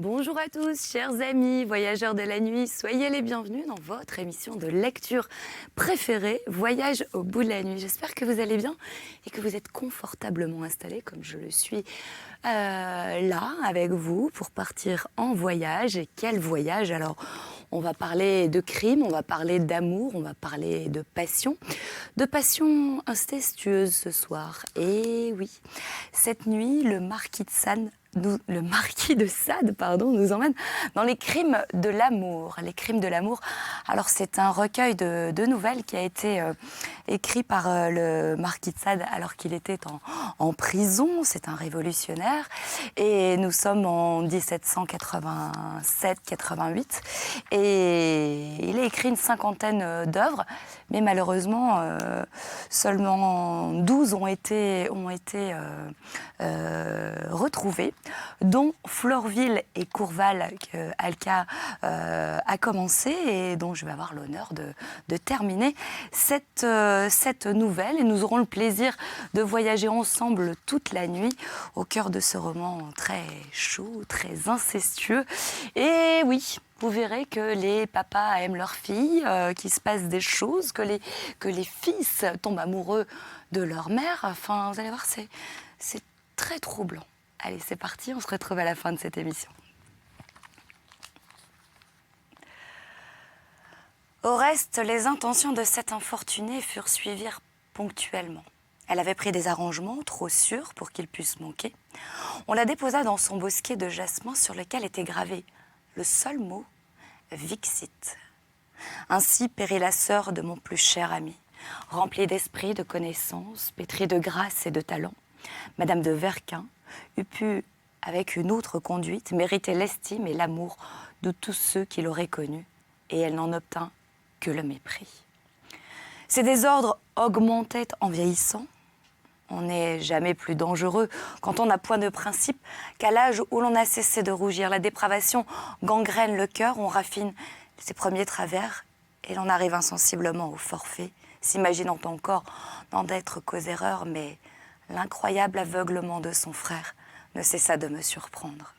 Bonjour à tous, chers amis, voyageurs de la nuit, soyez les bienvenus dans votre émission de lecture préférée, Voyage au bout de la nuit. J'espère que vous allez bien et que vous êtes confortablement installés comme je le suis là avec vous pour partir en voyage. Et quel voyage! Alors, on va parler de crime, on va parler d'amour, on va parler de passion incestueuse ce soir. Et oui, cette nuit, le marquis de Sade nous emmène dans les crimes de l'amour. Les crimes de l'amour, alors c'est un recueil de nouvelles qui a été écrit par le marquis de Sade alors qu'il était en prison. C'est un révolutionnaire et nous sommes en 1787-88 et il a écrit une cinquantaine d'œuvres, mais malheureusement seulement 12 ont été retrouvées, dont Florville et Courval que Alka a commencé et dont je vais avoir l'honneur de terminer cette nouvelle. Et nous aurons le plaisir de voyager ensemble toute la nuit au cœur de ce roman très chaud, très incestueux. Et oui, vous verrez que les papas aiment leurs filles, qu'il se passe des choses, que les fils tombent amoureux de leur mère. Enfin, vous allez voir, c'est très troublant. Allez, c'est parti, on se retrouve à la fin de cette émission. Au reste, les intentions de cette infortunée furent suivies ponctuellement. Elle avait pris des arrangements trop sûrs pour qu'ils puissent manquer. On la déposa dans son bosquet de jasmin sur lequel était gravé le seul mot « Vixit ». Ainsi périt la sœur de mon plus cher ami, remplie d'esprit, de connaissances, pétrie de grâce et de talent. Madame de Verquin eût pu, avec une autre conduite, mériter l'estime et l'amour de tous ceux qui l'auraient connue, et elle n'en obtint que le mépris. Ces désordres augmentaient en vieillissant. On n'est jamais plus dangereux quand on n'a point de principe qu'à l'âge où l'on a cessé de rougir. La dépravation gangrène le cœur, on raffine ses premiers travers et l'on arrive insensiblement au forfait, s'imaginant encore n'en être qu'aux erreurs, mais l'incroyable aveuglement de son frère ne cessa de me surprendre.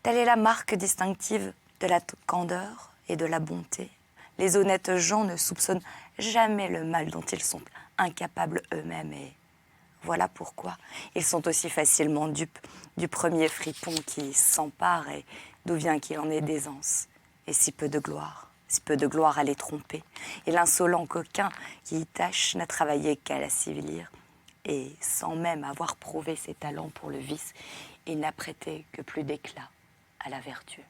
Telle est la marque distinctive de la candeur et de la bonté. Les honnêtes gens ne soupçonnent jamais le mal dont ils sont incapables eux-mêmes et voilà pourquoi ils sont aussi facilement dupes du premier fripon qui s'empare et d'où vient qu'il en ait d'aisance et si peu de gloire à les tromper. Et l'insolent coquin qui y tâche n'a travaillé qu'à la civilir et sans même avoir prouvé ses talents pour le vice, il n'a prêté que plus d'éclat à la vertu.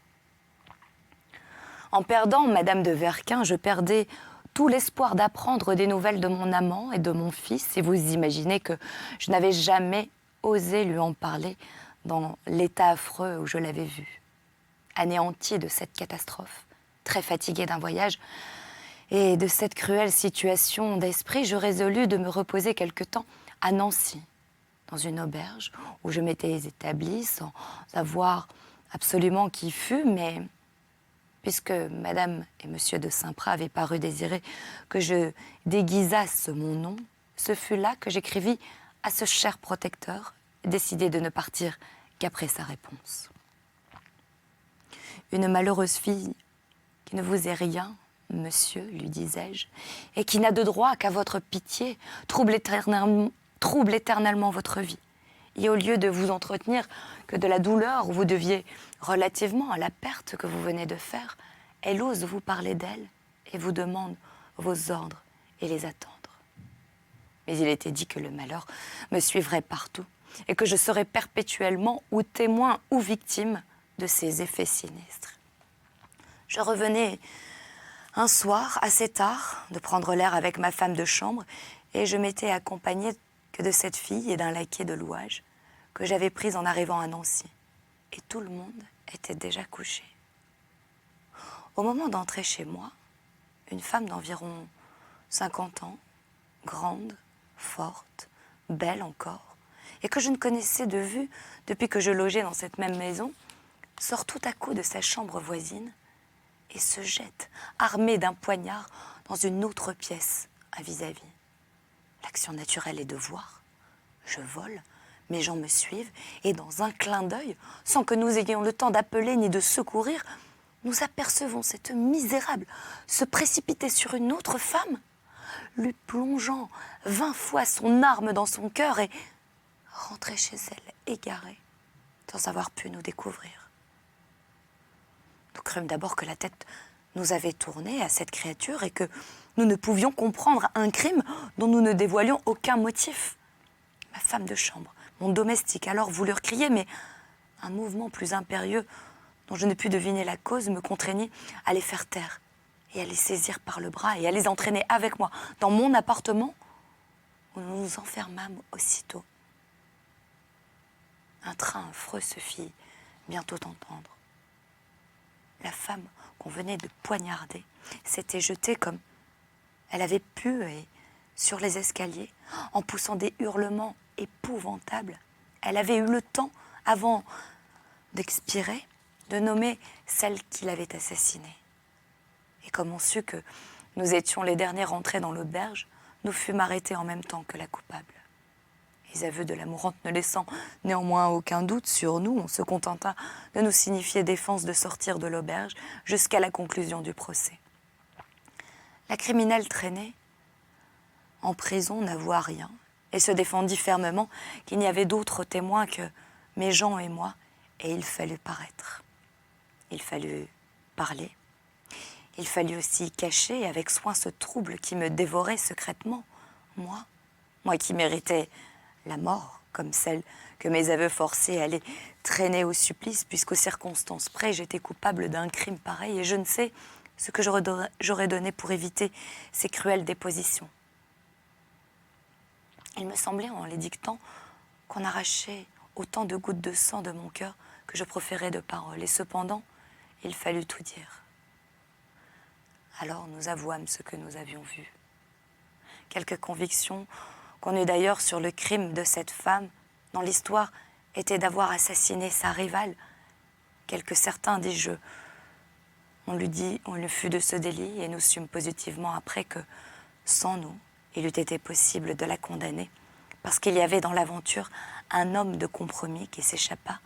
En perdant Madame de Verquin, je perdais tout l'espoir d'apprendre des nouvelles de mon amant et de mon fils, et vous imaginez que je n'avais jamais osé lui en parler dans l'état affreux où je l'avais vu. Anéanti de cette catastrophe, très fatiguée d'un voyage et de cette cruelle situation d'esprit, je résolus de me reposer quelque temps à Nancy, dans une auberge où je m'étais établie sans savoir absolument qui fût, mais puisque Madame et Monsieur de Saint-Prat avaient paru désirer que je déguisasse mon nom, ce fut là que j'écrivis à ce cher protecteur, décidé de ne partir qu'après sa réponse. Une malheureuse fille qui ne vous est rien, monsieur, lui disais-je, et qui n'a de droit qu'à votre pitié, trouble éternellement votre vie. Et au lieu de vous entretenir que de la douleur où vous deviez relativement à la perte que vous venez de faire, elle ose vous parler d'elle et vous demande vos ordres et les attendre. Mais il était dit que le malheur me suivrait partout et que je serais perpétuellement ou témoin ou victime de ses effets sinistres. Je revenais un soir, assez tard, de prendre l'air avec ma femme de chambre et je m'étais accompagnée que de cette fille et d'un laquais de louage que j'avais prise en arrivant à Nancy. Et tout le monde était déjà couché. Au moment d'entrer chez moi, une femme d'environ 50 ans, grande, forte, belle encore, et que je ne connaissais de vue depuis que je logeais dans cette même maison, sort tout à coup de sa chambre voisine et se jette, armée d'un poignard, dans une autre pièce à vis-à-vis. L'action naturelle est de voir. Je vole, Mes gens me suivent et dans un clin d'œil, sans que nous ayons le temps d'appeler ni de secourir, nous apercevons cette misérable se précipiter sur une autre femme, lui plongeant 20 fois son arme dans son cœur et rentrer chez elle égarée, sans avoir pu nous découvrir. Nous crûmes d'abord que la tête nous avait tourné à cette créature et que nous ne pouvions comprendre un crime dont nous ne dévoilions aucun motif. Ma femme de chambre, mon domestique, alors voulurent crier, mais un mouvement plus impérieux, dont je ne pus deviner la cause, me contraignit à les faire taire et à les saisir par le bras et à les entraîner avec moi dans mon appartement où nous nous enfermâmes aussitôt. Un train affreux se fit bientôt entendre. La femme qu'on venait de poignarder s'était jetée comme elle avait pu et sur les escaliers, en poussant des hurlements épouvantables. Elle avait eu le temps, avant d'expirer, de nommer celle qui l'avait assassinée. Et comme on sut que nous étions les derniers rentrés dans l'auberge, nous fûmes arrêtés en même temps que la coupable. Les aveux de la mourante ne laissant néanmoins aucun doute sur nous, on se contenta de nous signifier défense de sortir de l'auberge jusqu'à la conclusion du procès. La criminelle traînée en prison n'avoua rien et se défendit fermement qu'il n'y avait d'autres témoins que mes gens et moi, et il fallut paraître. Il fallut parler. Il fallut aussi cacher avec soin ce trouble qui me dévorait secrètement. Moi qui méritais la mort, comme celle que mes aveux forcés allaient traîner au supplice, puisqu'aux circonstances près, j'étais coupable d'un crime pareil, et je ne sais ce que j'aurais donné pour éviter ces cruelles dépositions. Il me semblait, en les dictant, qu'on arrachait autant de gouttes de sang de mon cœur que je proférais de paroles, et cependant, il fallut tout dire. Alors nous avouâmes ce que nous avions vu. Quelques convictions qu'on eut d'ailleurs sur le crime de cette femme, dont l'histoire était d'avoir assassiné sa rivale. Quelques certains, dis-je, on lui fut de ce délit, et nous sûmes positivement après que, sans nous, il eût été possible de la condamner, parce qu'il y avait dans l'aventure un homme de compromis qui s'échappa,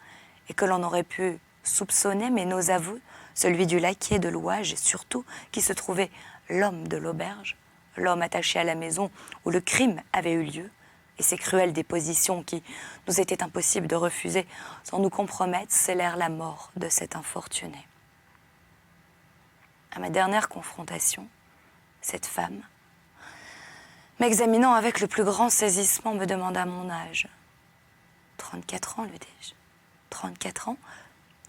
et que l'on aurait pu soupçonner, mais nos aveux, celui du laquais de Louage, et surtout qui se trouvait l'homme de l'auberge, l'homme attaché à la maison où le crime avait eu lieu, et ces cruelles dépositions qui nous étaient impossibles de refuser sans nous compromettre, scellèrent la mort de cet infortuné. À ma dernière confrontation, cette femme, m'examinant avec le plus grand saisissement, me demanda mon âge. 34 ans, lui dis-je. 34 ans?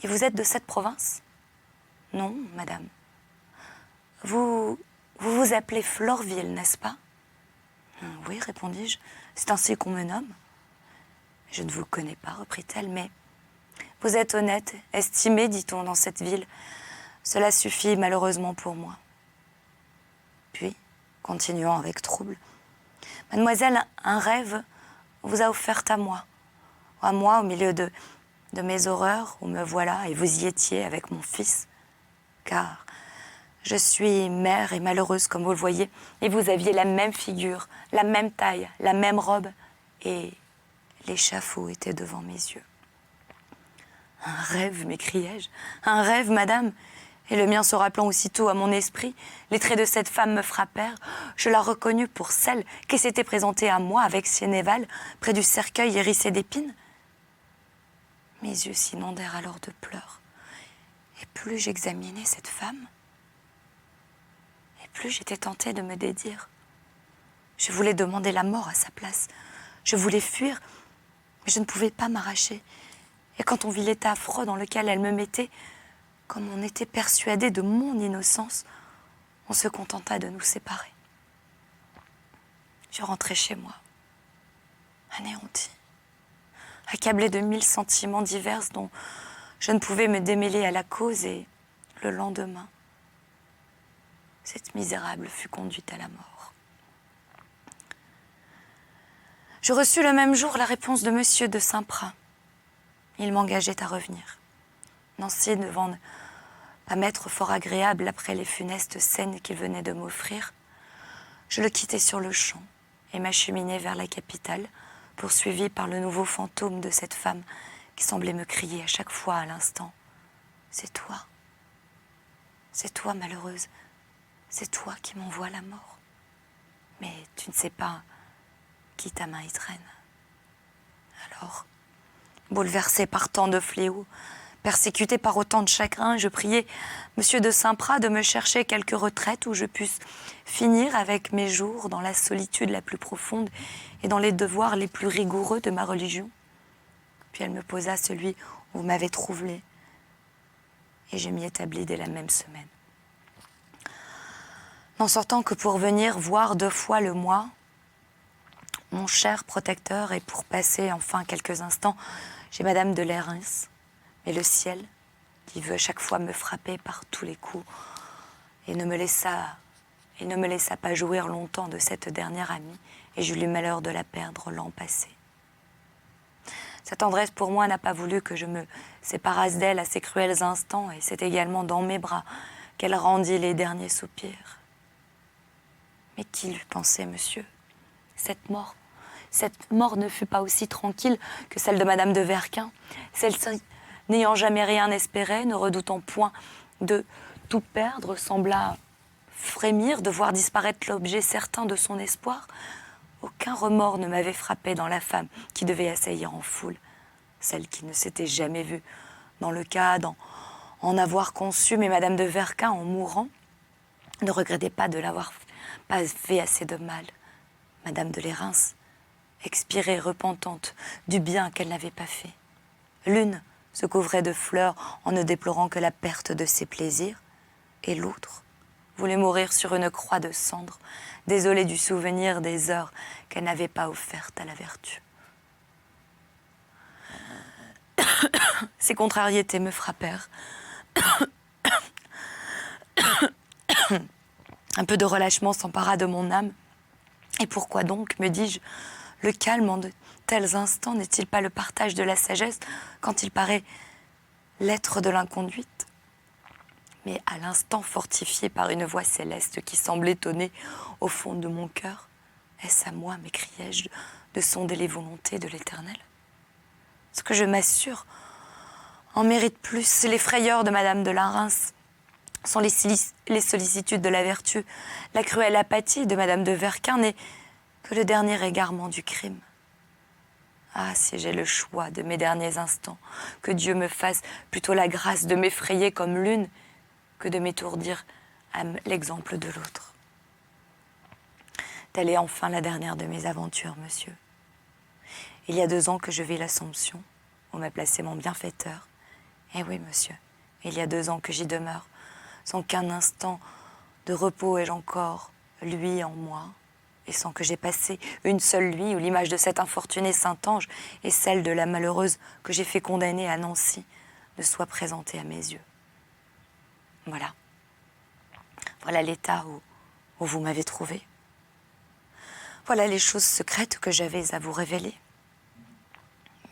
Et vous êtes de cette province? Non, madame. Vous vous appelez Florville, n'est-ce pas? Oui, répondis-je, c'est ainsi qu'on me nomme. Je ne vous connais pas, reprit-elle, mais vous êtes honnête, estimé, dit-on, dans cette ville. Cela suffit malheureusement pour moi. Puis, continuant avec trouble, mademoiselle, un rêve vous a offert à moi au milieu de mes horreurs, où me voilà, et vous y étiez avec mon fils, car je suis mère et malheureuse, comme vous le voyez, et vous aviez la même figure, la même taille, la même robe, et l'échafaud était devant mes yeux. Un rêve, m'écriai-je, un rêve, madame, et le mien se rappelant aussitôt à mon esprit, les traits de cette femme me frappèrent, je la reconnus pour celle qui s'était présentée à moi avec Sénéval, près du cercueil hérissé d'épines. Mes yeux s'inondèrent alors de pleurs, et plus j'examinais cette femme, plus j'étais tentée de me dédire. Je voulais demander la mort à sa place. Je voulais fuir, mais je ne pouvais pas m'arracher. Et quand on vit l'état affreux dans lequel elle me mettait, comme on était persuadé de mon innocence, on se contenta de nous séparer. Je rentrai chez moi, anéantie, accablée de 1000 sentiments divers dont je ne pouvais me démêler à la cause, et le lendemain, cette misérable fut conduite à la mort. Je reçus le même jour la réponse de monsieur de Saint-Prat. Il m'engageait à revenir. Nancy, devant pas m'être fort agréable après les funestes scènes qu'il venait de m'offrir, je le quittai sur le champ et m'acheminai vers la capitale poursuivi par le nouveau fantôme de cette femme qui semblait me crier à chaque fois à l'instant. C'est toi malheureuse, c'est toi qui m'envoies la mort. Mais tu ne sais pas qui ta main y traîne. Alors, bouleversée par tant de fléaux, persécutée par autant de chagrins, je priais Monsieur de Saint-Prat de me chercher quelque retraite où je puisse finir avec mes jours dans la solitude la plus profonde et dans les devoirs les plus rigoureux de ma religion. Puis elle me posa celui où vous m'avez trouvé et je m'y établis dès la même semaine. N'en sortant que pour venir voir 2 fois le mois mon cher protecteur et pour passer enfin quelques instants chez Madame de Lérins. Mais le ciel, qui veut à chaque fois me frapper par tous les coups, et ne me laissa pas jouir longtemps de cette dernière amie, et j'eus le malheur de la perdre l'an passé. Sa tendresse pour moi n'a pas voulu que je me séparasse d'elle à ces cruels instants, et c'est également dans mes bras qu'elle rendit les derniers soupirs. Mais qui l'eût pensé, monsieur ? Cette mort ne fut pas aussi tranquille que celle de Madame de Verquin. Celle-ci, n'ayant jamais rien espéré, ne redoutant point de tout perdre, sembla frémir de voir disparaître l'objet certain de son espoir. Aucun remords ne m'avait frappé dans la femme qui devait assaillir en foule, celle qui ne s'était jamais vue dans le cas d'en avoir conçu, mais Madame de Verquin, en mourant, ne regrettait pas de l'avoir pas fait assez de mal. Madame de Lérins expirait repentante du bien qu'elle n'avait pas fait. L'une se couvrait de fleurs en ne déplorant que la perte de ses plaisirs, et l'autre voulait mourir sur une croix de cendres, désolée du souvenir des heures qu'elle n'avait pas offertes à la vertu. Ces contrariétés me frappèrent. Un peu de relâchement s'empara de mon âme. Et pourquoi donc, me dis-je, le calme en de tels instants n'est-il pas le partage de la sagesse quand il paraît l'être de l'inconduite ? Mais à l'instant fortifié par une voix céleste qui semblait tonner au fond de mon cœur, est-ce à moi, m'écriai-je, de sonder les volontés de l'Éternel ? Ce que je m'assure en mérite plus les frayeurs de Madame de Lérins, sont les sollicitudes de la vertu. La cruelle apathie de Madame de Verquin n'est que le dernier égarement du crime. Ah, si j'ai le choix de mes derniers instants, que Dieu me fasse plutôt la grâce de m'effrayer comme l'une que de m'étourdir à l'exemple de l'autre. Telle est enfin la dernière de mes aventures, monsieur. Il y a 2 ans que je vis l'Assomption, où m'a placé mon bienfaiteur. Eh oui, monsieur, il y a 2 ans que j'y demeure, sans qu'un instant de repos ai-je encore, lui en moi, et sans que j'aie passé une seule nuit où l'image de cet infortuné Saint-Ange et celle de la malheureuse que j'ai fait condamner à Nancy ne soient présentées à mes yeux. Voilà l'état où vous m'avez trouvé. Voilà les choses secrètes que j'avais à vous révéler.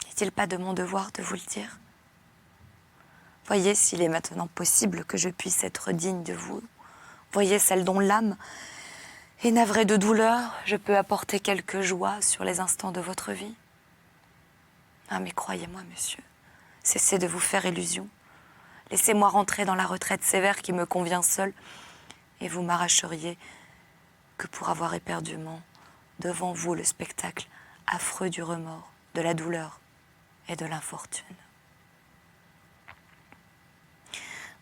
N'est-il pas de mon devoir de vous le dire ? Voyez s'il est maintenant possible que je puisse être digne de vous. Voyez celle dont l'âme est navrée de douleur, je peux apporter quelque joie sur les instants de votre vie. Ah, mais croyez-moi, monsieur, cessez de vous faire illusion. Laissez-moi rentrer dans la retraite sévère qui me convient seule, et vous m'arracheriez que pour avoir éperdument devant vous le spectacle affreux du remords, de la douleur et de l'infortune.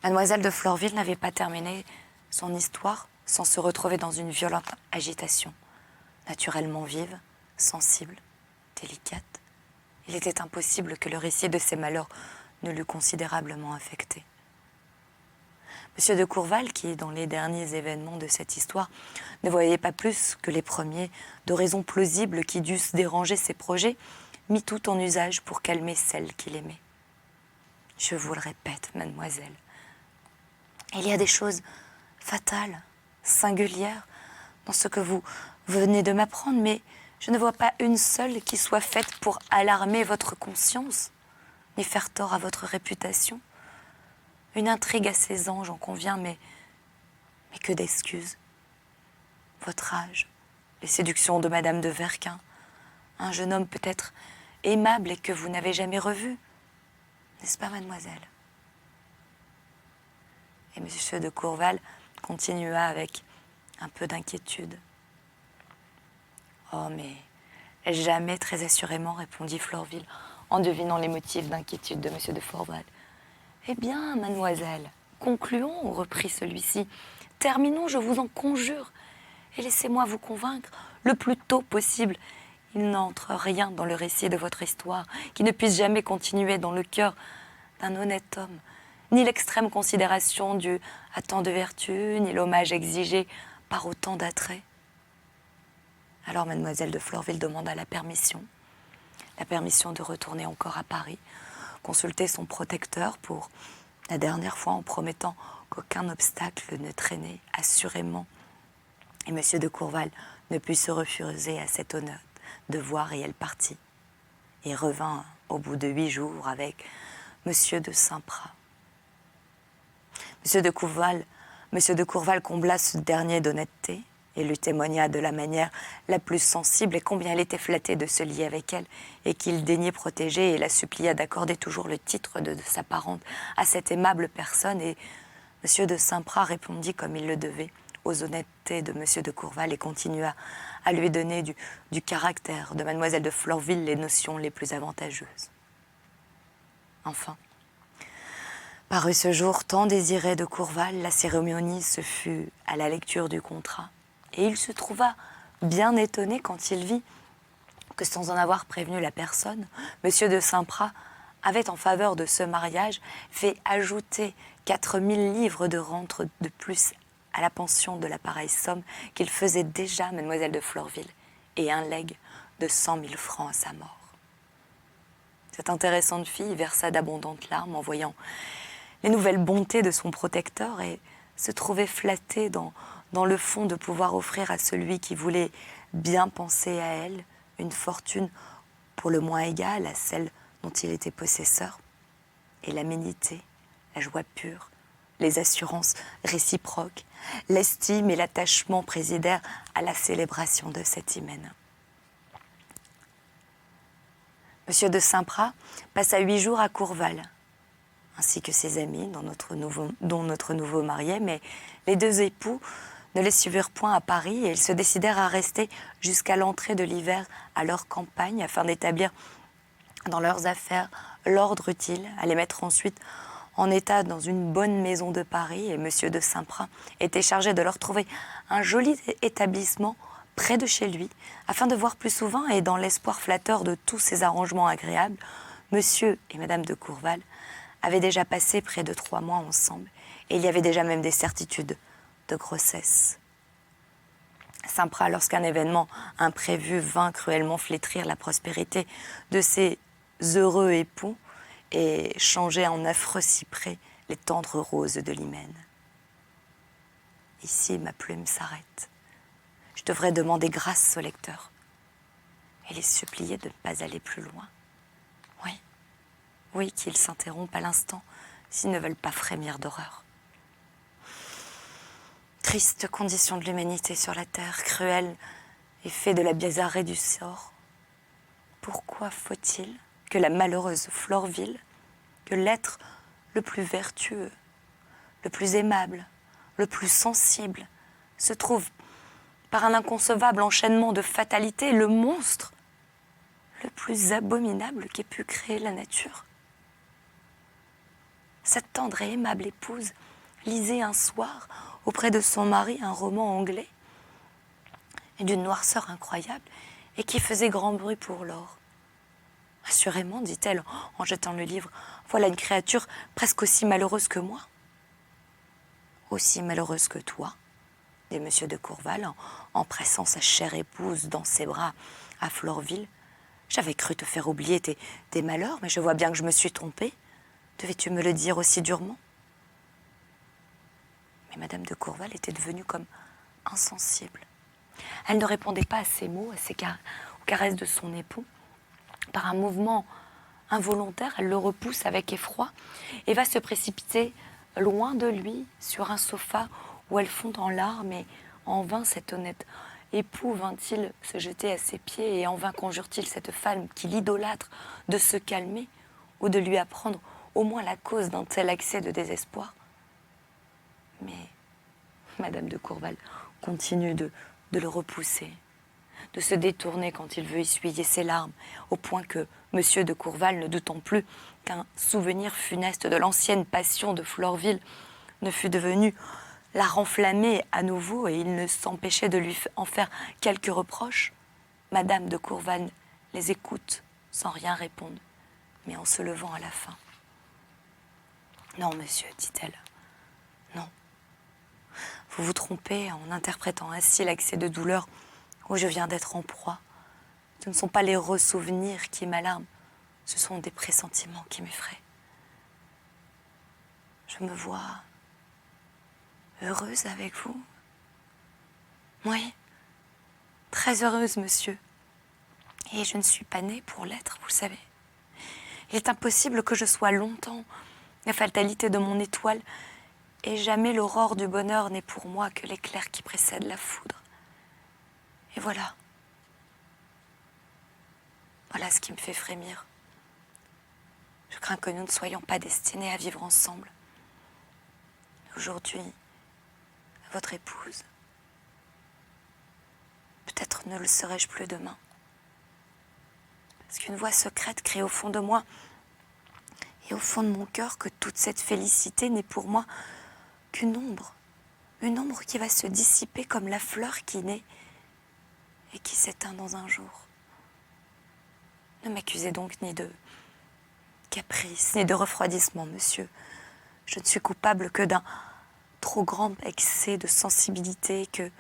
Mademoiselle de Florville n'avait pas terminé son histoire sans se retrouver dans une violente agitation. Naturellement vive, sensible, délicate, il était impossible que le récit de ses malheurs ne l'eût considérablement affectée. Monsieur de Courval, qui, dans les derniers événements de cette histoire, ne voyait pas plus que les premiers de raisons plausibles qui dussent déranger ses projets, mit tout en usage pour calmer celle qu'il aimait. Je vous le répète, mademoiselle, il y a des choses fatales, singulières, dans ce que vous venez de m'apprendre, mais je ne vois pas une seule qui soit faite pour alarmer votre conscience, ni faire tort à votre réputation. Une intrigue à 16 ans, j'en conviens, mais que d'excuses. Votre âge, les séductions de Madame de Verquin, Un jeune homme peut-être aimable et que vous n'avez jamais revu. N'est-ce pas, mademoiselle? Et monsieur de Courval continua avec un peu d'inquiétude. Oh, mais jamais très assurément, répondit Florville, en devinant les motifs d'inquiétude de monsieur de Courval. Eh bien, mademoiselle, concluons, reprit celui-ci. Terminons, je vous en conjure, et laissez-moi vous convaincre le plus tôt possible. Il n'entre rien dans le récit de votre histoire qui ne puisse jamais continuer dans le cœur d'un honnête homme, ni l'extrême considération due à tant de vertus, ni l'hommage exigé par autant d'attraits. Alors mademoiselle de Florville demanda la permission de retourner encore à Paris, consulter son protecteur pour la dernière fois en promettant qu'aucun obstacle ne traînait assurément. Et monsieur de Courval ne put se refuser à cet honneur de voir et elle partit. Et revint au bout de 8 jours avec monsieur de Saint-Prat. Monsieur de Courval combla ce dernier d'honnêteté et lui témoigna de la manière la plus sensible et combien elle était flattée de se lier avec elle et qu'il daignait protéger et la supplia d'accorder toujours le titre de sa parente à cette aimable personne. Et monsieur de Saint-Prat répondit comme il le devait aux honnêtetés de monsieur de Courval et continua à lui donner du caractère de mademoiselle de Florville les notions les plus avantageuses. Enfin, parut ce jour tant désiré de Courval, la cérémonie se fut à la lecture du contrat, et il se trouva bien étonné quand il vit que sans en avoir prévenu la personne, monsieur de Saint-Prat avait en faveur de ce mariage fait ajouter 4000 livres de rente de plus à la pension de la pareille somme qu'il faisait déjà mademoiselle de Florville, et un legs de 100 000 francs à sa mort. Cette intéressante fille versa d'abondantes larmes en voyant les nouvelles bontés de son protecteur et se trouvait flattée dans le fond de pouvoir offrir à celui qui voulait bien penser à elle une fortune pour le moins égale à celle dont il était possesseur, et l'aménité, la joie pure, les assurances réciproques, l'estime et l'attachement présidèrent à la célébration de cet hymen. Monsieur de Saint-Prat passa 8 jours à Courval, ainsi que ses amis, dont notre nouveau marié, mais les 2 époux ne les suivirent point à Paris et ils se décidèrent à rester jusqu'à l'entrée de l'hiver à leur campagne afin d'établir dans leurs affaires l'ordre utile, à les mettre ensuite en état dans une bonne maison de Paris, et monsieur de Saint-Prat était chargé de leur trouver un joli établissement près de chez lui, afin de voir plus souvent, et dans l'espoir flatteur de tous ces arrangements agréables, monsieur et madame de Courval avaient déjà passé près de 3 mois ensemble, et il y avait déjà même des certitudes de grossesse. Saint-Prat, lorsqu'un événement imprévu vint cruellement flétrir la prospérité de ces heureux époux, et changer en affreux cyprès les tendres roses de l'hymen. Ici, ma plume s'arrête. Je devrais demander grâce au lecteur et les supplier de ne pas aller plus loin. Oui, qu'ils s'interrompent à l'instant s'ils ne veulent pas frémir d'horreur. Triste condition de l'humanité sur la terre, cruelle effet de la bizarrerie du sort. Pourquoi faut-il que la malheureuse Florville, que l'être le plus vertueux, le plus aimable, le plus sensible, se trouve, par un inconcevable enchaînement de fatalité, le monstre le plus abominable qu'ait pu créer la nature? Cette tendre et aimable épouse lisait un soir auprès de son mari un roman anglais et d'une noirceur incroyable et qui faisait grand bruit pour l'or. Assurément, dit-elle en jetant le livre, voilà une créature presque aussi malheureuse que moi. Aussi malheureuse que toi, dit monsieur de Courval en pressant sa chère épouse dans ses bras à Florville. J'avais cru te faire oublier tes malheurs, mais je vois bien que je me suis trompée. Devais-tu me le dire aussi durement? Mais madame de Courval était devenue comme insensible. Elle ne répondait pas à ces mots, aux caresses de son époux. Par un mouvement involontaire, elle le repousse avec effroi et va se précipiter loin de lui sur un sofa où elle fond en larmes, et en vain cet honnête époux vint-il se jeter à ses pieds et en vain conjure-t-il cette femme qui l'idolâtre de se calmer ou de lui apprendre au moins la cause d'un tel accès de désespoir? Mais Madame de Courval continue de le repousser, de se détourner quand il veut essuyer ses larmes, au point que Monsieur de Courval, ne doutant plus qu'un souvenir funeste de l'ancienne passion de Florville ne fût devenu la renflammer à nouveau, et il ne s'empêchait de lui en faire quelques reproches, Madame de Courval les écoute sans rien répondre, mais en se levant à la fin. Non, monsieur, dit-elle, non. Vous vous trompez en interprétant ainsi l'accès de douleur où je viens d'être en proie. Ce ne sont pas les heureux souvenirs qui m'alarment, ce sont des pressentiments qui m'effraient. Je me vois heureuse avec vous. Oui, très heureuse, monsieur. Et je ne suis pas née pour l'être, vous le savez. Il est impossible que je sois longtemps la fatalité de mon étoile, et jamais l'aurore du bonheur n'est pour moi que l'éclair qui précède la foudre. Et voilà. Voilà ce qui me fait frémir. Je crains que nous ne soyons pas destinés à vivre ensemble. Aujourd'hui, votre épouse. Peut-être ne le serai-je plus demain. Parce qu'une voix secrète crie au fond de moi et au fond de mon cœur que toute cette félicité n'est pour moi qu'une ombre. Une ombre qui va se dissiper comme la fleur qui naît et qui s'éteint dans un jour. Ne m'accusez donc ni de caprice, ni de refroidissement, monsieur. Je ne suis coupable que d'un trop grand excès de sensibilité, que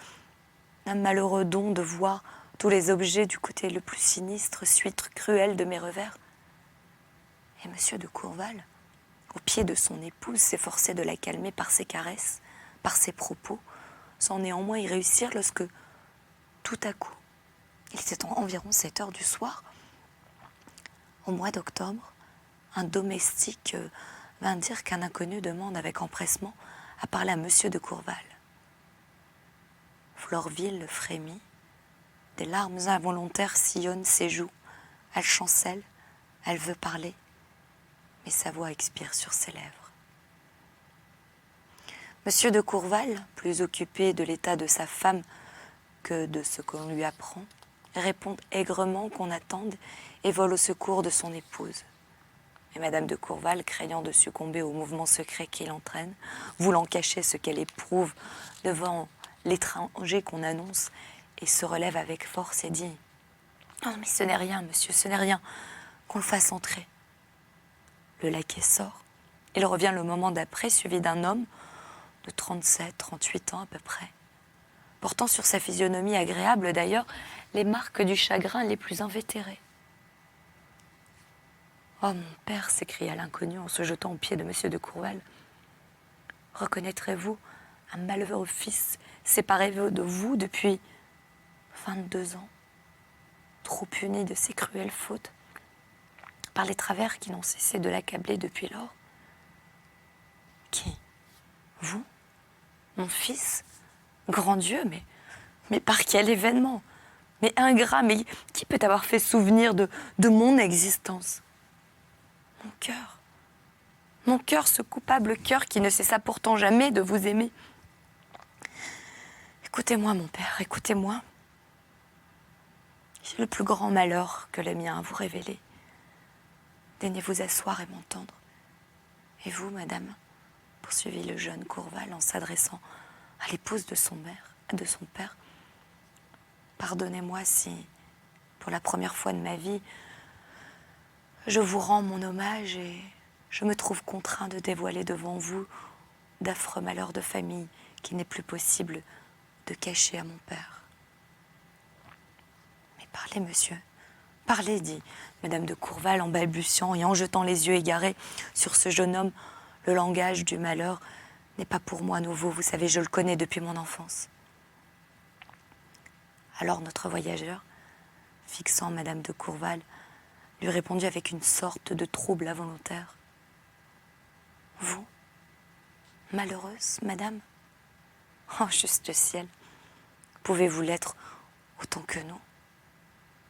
d'un malheureux don de voir tous les objets du côté le plus sinistre, suite cruelle de mes revers. Et monsieur de Courval, au pied de son épouse, s'efforçait de la calmer par ses caresses, par ses propos, sans néanmoins y réussir lorsque, tout à coup, il était environ 7 heures du soir, au mois d'octobre, un domestique vint dire qu'un inconnu demande avec empressement à parler à monsieur de Courval. Florville frémit, des larmes involontaires sillonnent ses joues, elle chancelle, elle veut parler, mais sa voix expire sur ses lèvres. Monsieur de Courval, plus occupé de l'état de sa femme que de ce qu'on lui apprend, répond aigrement qu'on attende et vole au secours de son épouse. Et Madame de Courval, craignant de succomber au mouvement secret qui l'entraîne, voulant cacher ce qu'elle éprouve devant l'étranger qu'on annonce, et se relève avec force et dit « Non, mais ce n'est rien, monsieur, ce n'est rien, qu'on le fasse entrer. » Le laquais sort. Il revient le moment d'après, suivi d'un homme de 37, 38 ans à peu près, portant sur sa physionomie agréable d'ailleurs les marques du chagrin les plus invétérées. « Oh, mon père !» s'écria l'inconnu en se jetant aux pieds de monsieur de Courval. « Reconnaîtrez-vous un malheureux fils séparé de vous depuis 22 ans, trop puni de ses cruelles fautes, par les travers qui n'ont cessé de l'accabler depuis lors? Qui? Vous? Mon fils? Grand Dieu, mais par quel événement? Mais ingrat, mais qui peut avoir fait souvenir de mon existence? Mon cœur, ce coupable cœur qui ne cessa pourtant jamais de vous aimer. Écoutez-moi, mon père, écoutez-moi. J'ai le plus grand malheur que le mien à vous révéler. Daignez vous asseoir et m'entendre. Et vous, madame, poursuivit le jeune Courval en s'adressant à l'épouse de son père, pardonnez-moi si, pour la première fois de ma vie, je vous rends mon hommage et je me trouve contraint de dévoiler devant vous d'affreux malheurs de famille qu'il n'est plus possible de cacher à mon père. Mais parlez, monsieur, parlez, dit Madame de Courval en balbutiant et en jetant les yeux égarés sur ce jeune homme. Le langage du malheur n'est pas pour moi nouveau, vous savez, je le connais depuis mon enfance. Alors notre voyageur, fixant Madame de Courval, lui répondit avec une sorte de trouble involontaire. « Vous, malheureuse, madame? Oh, juste ciel, pouvez-vous l'être autant que nous.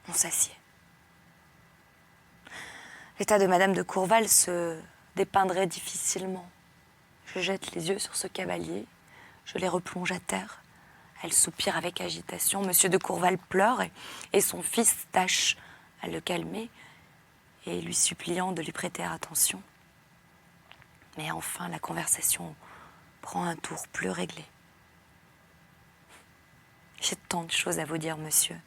On s'assied. L'état de Madame de Courval se dépeindrait difficilement. Je jette les yeux sur ce cavalier, je les replonge à terre. Elle soupire avec agitation. Monsieur de Courval pleure et son fils tâche à le calmer et lui suppliant de lui prêter attention. Mais enfin, la conversation prend un tour plus réglé. J'ai tant de choses à vous dire, monsieur,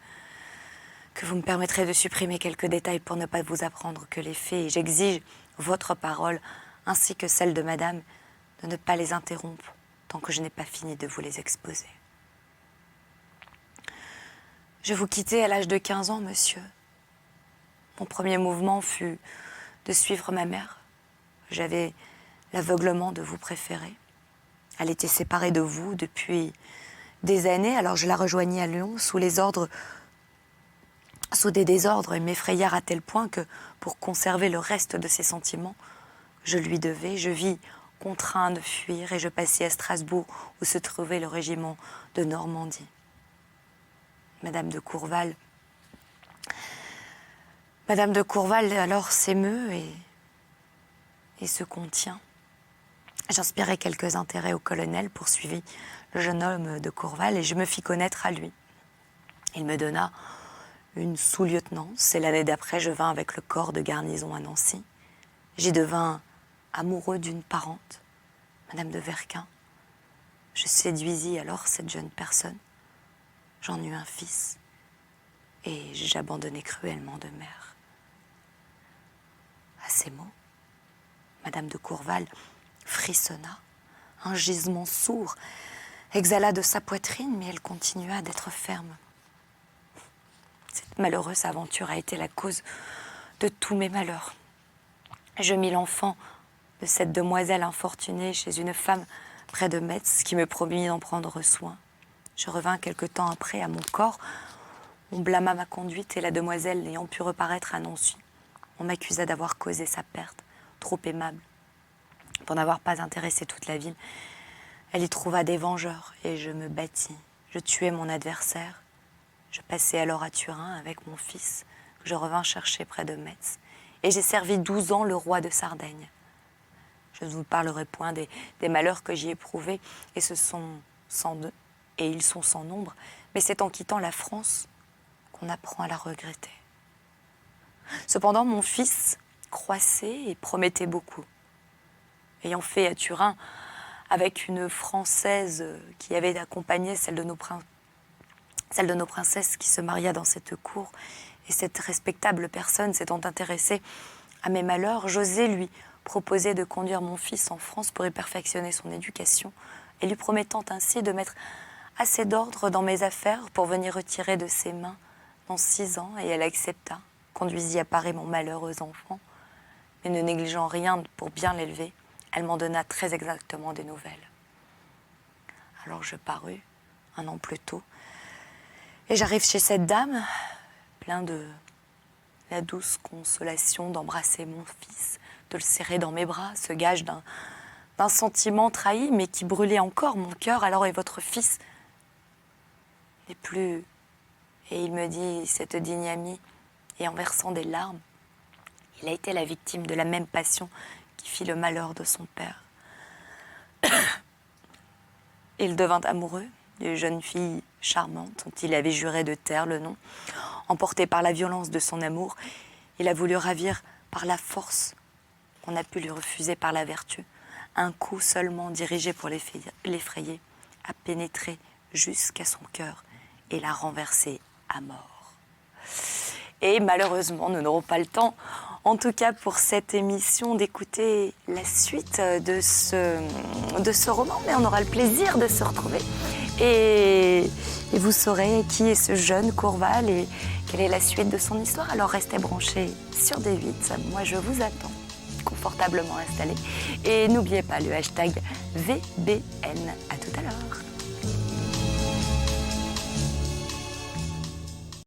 que vous me permettrez de supprimer quelques détails pour ne pas vous apprendre que les faits, et j'exige votre parole, ainsi que celle de madame, de ne pas les interrompre tant que je n'ai pas fini de vous les exposer. Je vous quittai à l'âge de 15 ans, monsieur. Mon premier mouvement fut de suivre ma mère. J'avais l'aveuglement de vous préférer. Elle était séparée de vous depuis des années, alors je la rejoignis à Lyon sous des désordres et m'effrayèrent à tel point que, pour conserver le reste de ses sentiments, je lui devais, je vis contraint de fuir et je passai à Strasbourg où se trouvait le régiment de Normandie. Madame de Courval alors s'émeut et se contient. J'inspirai quelques intérêts au colonel, poursuivit le jeune homme de Courval, et je me fis connaître à lui. Il me donna une sous-lieutenance, et l'année d'après, je vins avec le corps de garnison à Nancy. J'y devins amoureux d'une parente, Madame de Verquin. Je séduisis alors cette jeune personne. J'en eus un fils, et j'abandonnai cruellement de mère. À ces mots, Madame de Courval frissonna, un gisement sourd exhala de sa poitrine, mais elle continua d'être ferme. Cette malheureuse aventure a été la cause de tous mes malheurs. Je mis l'enfant de cette demoiselle infortunée chez une femme près de Metz qui me promit d'en prendre soin. Je revins quelque temps après à mon corps. On blâma ma conduite et la demoiselle n'ayant pu reparaître à Nancy, on m'accusa d'avoir causé sa perte, trop aimable. Pour n'avoir pas intéressé toute la ville, elle y trouva des vengeurs et je me battis. Je tuai mon adversaire. Je passai alors à Turin avec mon fils, que je revins chercher près de Metz. Et j'ai servi 12 ans le roi de Sardaigne. Je ne vous parlerai point des malheurs que j'y ai éprouvés, et ils sont sans nombre, mais c'est en quittant la France qu'on apprend à la regretter. Cependant, mon fils croissait et promettait beaucoup. Ayant fait à Turin avec une Française qui avait accompagné celle de nos princesses qui se maria dans cette cour, et cette respectable personne s'étant intéressée à mes malheurs, j'osai lui proposer de conduire mon fils en France pour y perfectionner son éducation, et lui promettant ainsi de mettre assez d'ordre dans mes affaires pour venir retirer de ses mains dans 6 ans, et elle accepta, conduisit à Paris mon malheureux enfant, mais ne négligeant rien pour bien l'élever, elle m'en donna très exactement des nouvelles. Alors je parus, 1 an plus tôt, et j'arrive chez cette dame, plein de la douce consolation d'embrasser mon fils, de le serrer dans mes bras, ce gage d'un sentiment trahi, mais qui brûlait encore mon cœur. Alors, et votre fils n'est plus... Et il me dit, cette digne amie, et en versant des larmes, il a été la victime de la même passion qui fit le malheur de son père. Il devint amoureux d'une jeune fille charmante dont il avait juré de taire le nom. Emporté par la violence de son amour, il a voulu ravir par la force qu'on a pu lui refuser par la vertu. Un coup seulement dirigé pour l'effrayer a pénétré jusqu'à son cœur et l'a renversé à mort. Et malheureusement, nous n'aurons pas le temps, en tout cas pour cette émission, d'écouter la suite de ce roman, mais on aura le plaisir de se retrouver. Et vous saurez qui est ce jeune Courval et quelle est la suite de son histoire. Alors restez branchés sur D8. Moi, je vous attends confortablement installés. Et n'oubliez pas le hashtag VBN. À tout à l'heure.